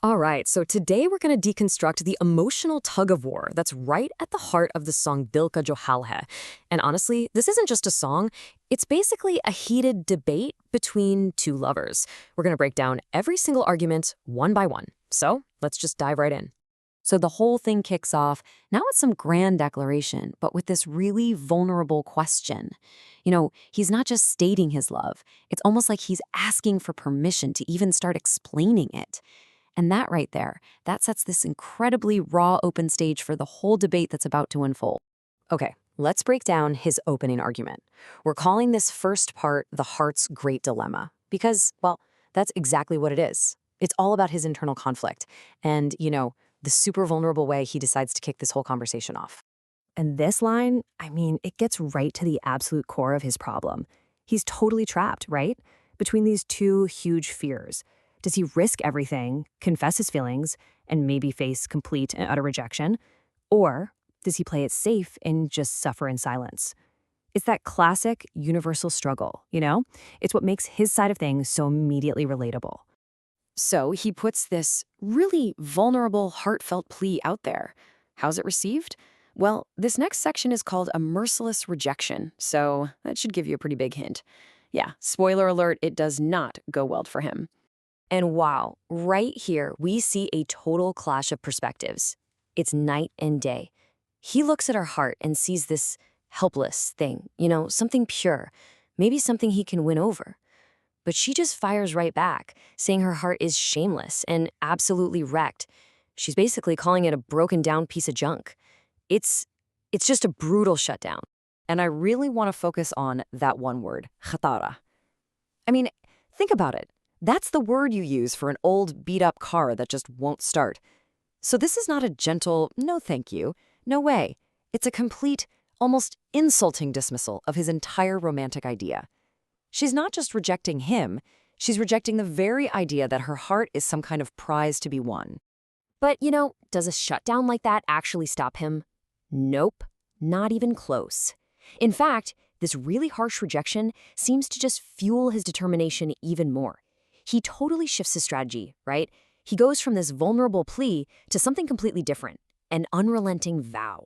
All right, so today we're going to deconstruct the emotional tug of war that's right at the heart of the song Dil Ka Jo Hal Hai. And honestly, this isn't just a song, it's basically a heated debate between two lovers. We're going to break down every single argument one by one. So let's just dive right in. So the whole thing kicks off, not with some grand declaration, but with this really vulnerable question. He's not just stating his love, it's almost like he's asking for permission to even start explaining it. And that right there, that sets this incredibly raw open stage for the whole debate that's about to unfold. Okay, let's break down his opening argument. We're calling this first part the heart's great dilemma because, well, that's exactly what it is. It's all about his internal conflict and, the super vulnerable way he decides to kick this whole conversation off. And this line, it gets right to the absolute core of his problem. He's totally trapped, right? Between these two huge fears. Does he risk everything, confess his feelings, and maybe face complete and utter rejection? Or does he play it safe and just suffer in silence? It's that classic universal struggle, you know? It's what makes his side of things so immediately relatable. So he puts this really vulnerable, heartfelt plea out there. How's it received? Well, this next section is called a merciless rejection, so that should give you a pretty big hint. Yeah, spoiler alert, it does not go well for him. And wow, right here, we see a total clash of perspectives. It's night and day. He looks at her heart and sees this helpless thing, something pure, maybe something he can win over. But she just fires right back, saying her heart is shameless and absolutely wrecked. She's basically calling it a broken down piece of junk. It's just a brutal shutdown. And I really want to focus on that one word, khatara. I mean, think about it. That's the word you use for an old, beat-up car that just won't start. So this is not a gentle, no thank you, no way. It's a complete, almost insulting dismissal of his entire romantic idea. She's not just rejecting him, she's rejecting the very idea that her heart is some kind of prize to be won. But, does a shutdown like that actually stop him? Nope, not even close. In fact, this really harsh rejection seems to just fuel his determination even more. He totally shifts his strategy, right? He goes from this vulnerable plea to something completely different, an unrelenting vow.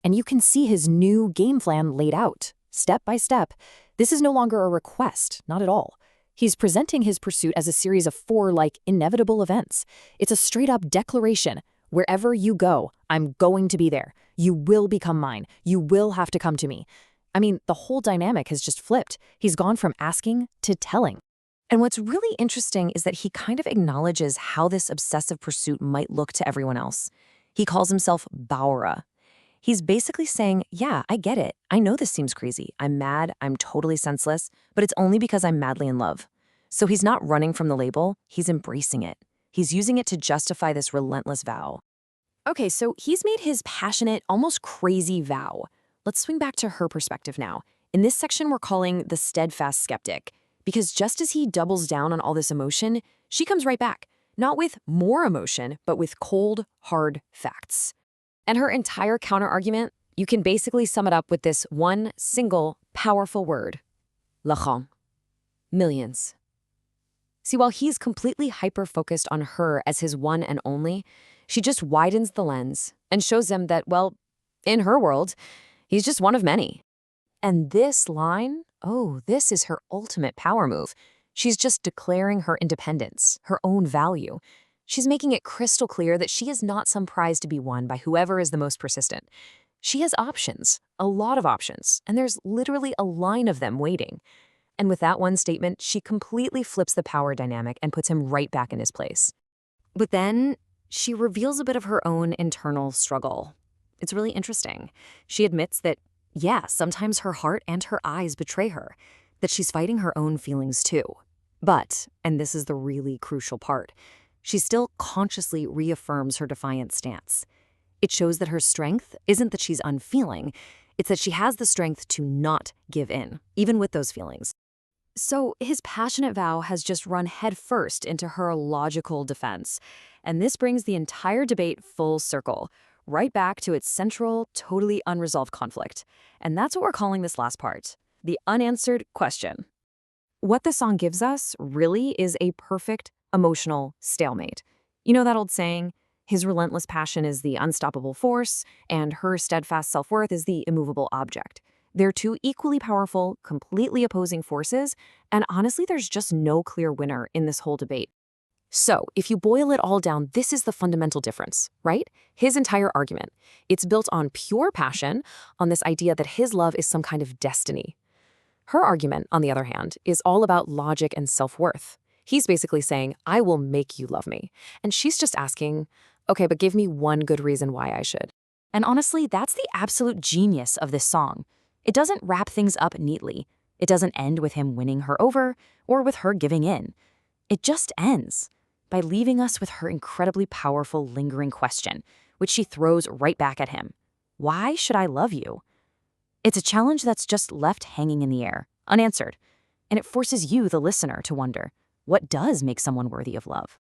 And you can see his new game plan laid out, step by step. This is no longer a request, not at all. He's presenting his pursuit as a series of four, inevitable events. It's a straight-up declaration. Wherever you go, I'm going to be there. You will become mine. You will have to come to me. The whole dynamic has just flipped. He's gone from asking to telling. And what's really interesting is that he kind of acknowledges how this obsessive pursuit might look to everyone else. He calls himself Baura. He's basically saying, yeah, I get it. I know this seems crazy. I'm mad. I'm totally senseless. But it's only because I'm madly in love. So he's not running from the label. He's embracing it. He's using it to justify this relentless vow. Okay, so he's made his passionate, almost crazy vow. Let's swing back to her perspective now. In this section, we're calling the steadfast skeptic. Because just as he doubles down on all this emotion, she comes right back. Not with more emotion, but with cold, hard facts. And her entire counterargument, you can basically sum it up with this one single, powerful word. L'argent. Millions. See, while he's completely hyper-focused on her as his one and only, she just widens the lens and shows him that, well, in her world, he's just one of many. And this line, this is her ultimate power move. She's just declaring her independence, her own value. She's making it crystal clear that she is not some prize to be won by whoever is the most persistent. She has options, a lot of options, and there's literally a line of them waiting. And with that one statement, she completely flips the power dynamic and puts him right back in his place. But then she reveals a bit of her own internal struggle. It's really interesting. She admits that, yeah, sometimes her heart and her eyes betray her, that she's fighting her own feelings too. But, and this is the really crucial part, she still consciously reaffirms her defiant stance. It shows that her strength isn't that she's unfeeling, it's that she has the strength to not give in, even with those feelings. So his passionate vow has just run headfirst into her logical defense. And this brings the entire debate full circle, right back to its central, totally unresolved conflict. And that's what we're calling this last part, the unanswered question. What the song gives us really is a perfect emotional stalemate. You know that old saying, his relentless passion is the unstoppable force, and her steadfast self-worth is the immovable object. They're two equally powerful, completely opposing forces, and honestly, there's just no clear winner in this whole debate. So, if you boil it all down, this is the fundamental difference, right? His entire argument. It's built on pure passion, on this idea that his love is some kind of destiny. Her argument, on the other hand, is all about logic and self-worth. He's basically saying, I will make you love me. And she's just asking, okay, but give me one good reason why I should. And honestly, that's the absolute genius of this song. It doesn't wrap things up neatly. It doesn't end with him winning her over or with her giving in. It just ends by leaving us with her incredibly powerful, lingering question, which she throws right back at him. Why should I love you? It's a challenge that's just left hanging in the air, unanswered, and it forces you, the listener, to wonder, what does make someone worthy of love?